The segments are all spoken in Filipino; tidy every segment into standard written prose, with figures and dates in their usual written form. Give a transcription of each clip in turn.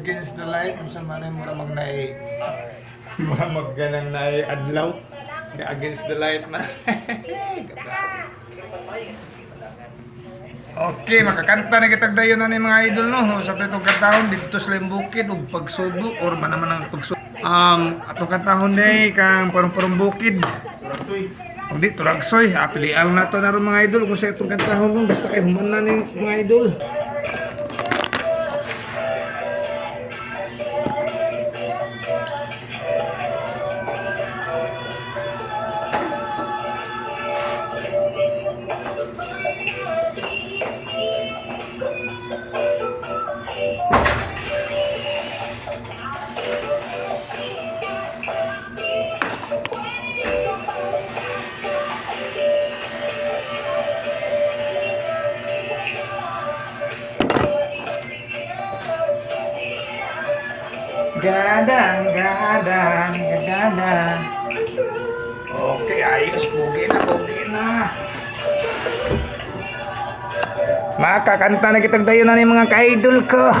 against the light kung saan man mura magnay mura magganang nay adlaw against the light na. Okay, makakanta na kitag dayon na ni mga idol no sa itong katahon dito sa Bukid ug pagsubok or manaman ang pagsubok. Atong katahon day kang parang bukid. Ug di turagsoy, apilian na to na ron mga idol kung sa itong katahon kung basta kay human na ni mga idol. Gadang. Okay, ayos. Pugi na. Makakanta na kitang dayon na ni mga ka-idol ko.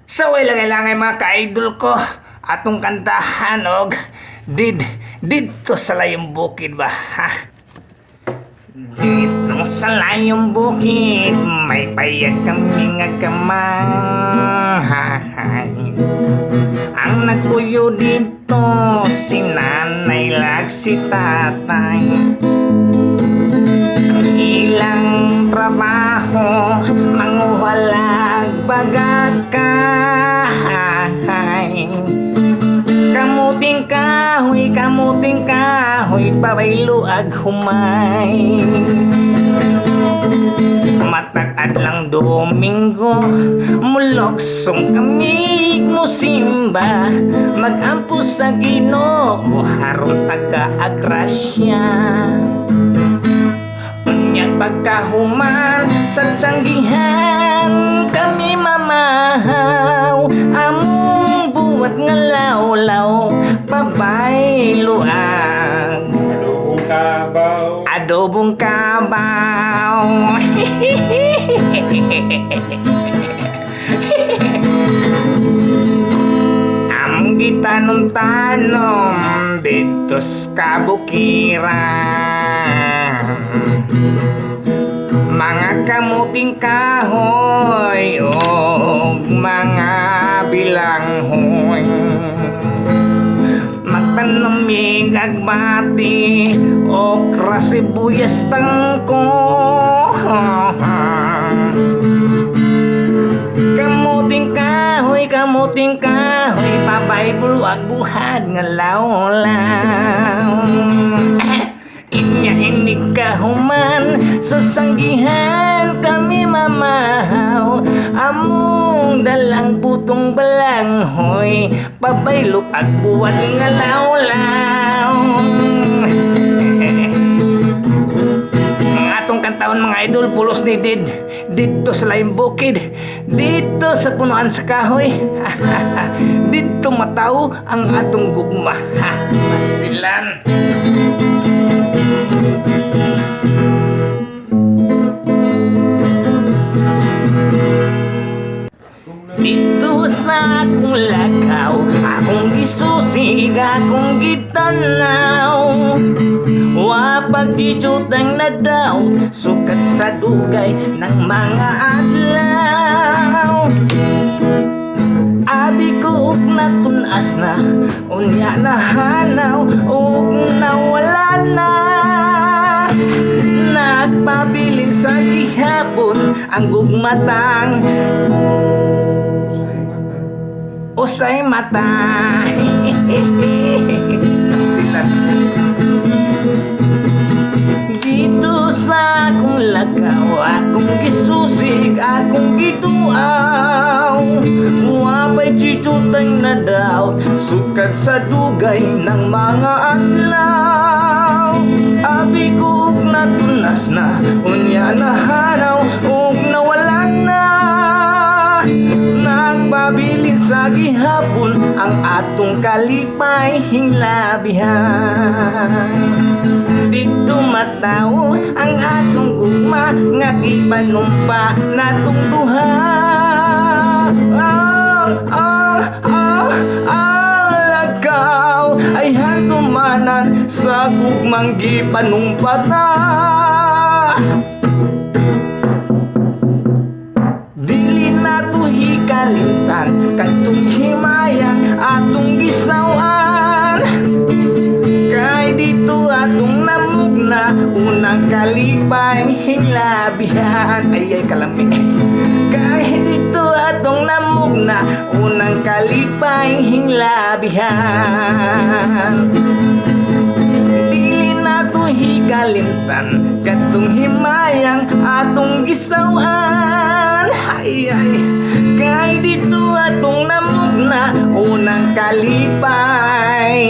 So, ilang mga ka-idol ko. Atong kantahan og dito sa layong bukid ba, ha? Dito sa layong bukid, may payag kami nga kamahay. Ang nagpuyo dito, si nanay lag si tatay. Ang ilang trabaho, manguhalag bagakay. Kamuting kahoy, pabaylo ag humay. Matag lang Domingo, muloksong kami musimba. Magampo sa Ginoo, haron taga-agrasya. Unyag pagkahuman sa tiyanggihan, kami mamahaw. Among buwat nga lawlaw, pabayloan. Adobong kabaw. Ang gitanong-tanom dito sa kabukiran, mga kamuting kahoy o mga bilanghoy. Magtanamig agbati okra sibuyas tangko. Kamuting kahoy, pabaylo ag buhad nga lawlaw. Inig kahuman sa sanggihan, kami mamahaw. Among dalang putong balanghoy, pabaylo ag buwad nga lawlaw. Ang atong kantaon mga idol, pulos ni dito sa layong bukid, dito sa punuan sa kahoy. Dito mataw ang atong gugma, pastilan. Dito sa akong lakaw, akong gisusig, akong gitanaw. Wapag gijutang na daw, sukat sa dugay ng mga adlaw. Abi ko ug natunas na, unya na hanaw, ug nawala na. Nagpabilin sa gihapon ang gugmatang usay mata. Dito sa akong lakaw, akong gisusig, akong gituaw. Wapay chitutang na daw, sukat sa dugay ng mga adlaw. Abi ko ug natunas na, unya na hanaw, ug nawala na. Nagbabilin sa gihapon ang atong kalipay hinglabihan. Dito mataw ang atong gugma, nga gipanumpa natong duha. manggi panumpata. Dili nato hikalimtan kadtong himayang atong gisawan. Kay dito atong namugna unang kalipay hinglabihan. Ay kalami. Kay dito atong namugna unang kalipay hinglabihan. Dili nato hikalimtan kadtong himayang atong gisawan. Ay kay dito atong namugna unang kalipay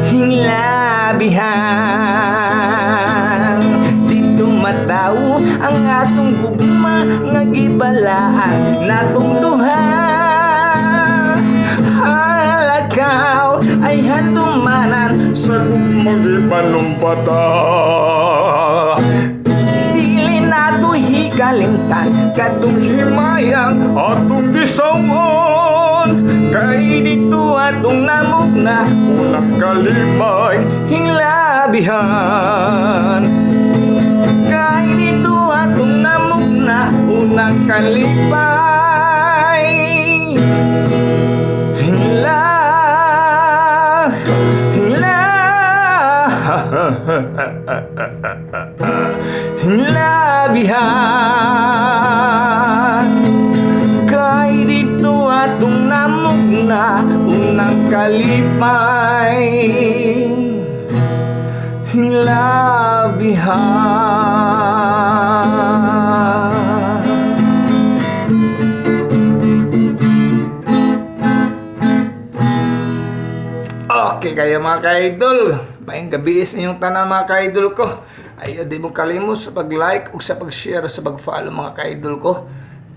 hinglabihan. Dito mataw ang atong gugma nga gibalaan natong duha. Halakaw ay handumanan sa gugmang gipanumpata. Dili nato hikalimtan kadtong himayang atong gisawan. Kay dito atong namugna unang kalipay hinglabihan. Kay dito atong namugna unang kalipay hinglabihan. Kay dito atong namugna unang kalipay hinglabihan. Okay kayo mga ka-idol, maayong gabi sa inyong tanan mga ka-idol ko. Ayaw di mo kalimot sa pag-like o sa pag-share o sa pag-follow mga ka-idol ko.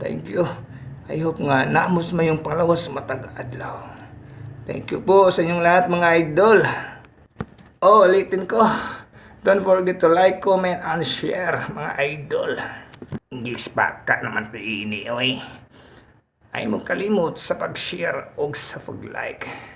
Thank you. I hope nga naamos mayong panglawas matag adlaw. Thank you po sa inyong lahat mga idol. Oh, ulitin ko. Don't forget to like, comment, and share mga idol. English baka naman ito ini, okay? Ayaw mo kalimot sa pag-share o sa pag-like.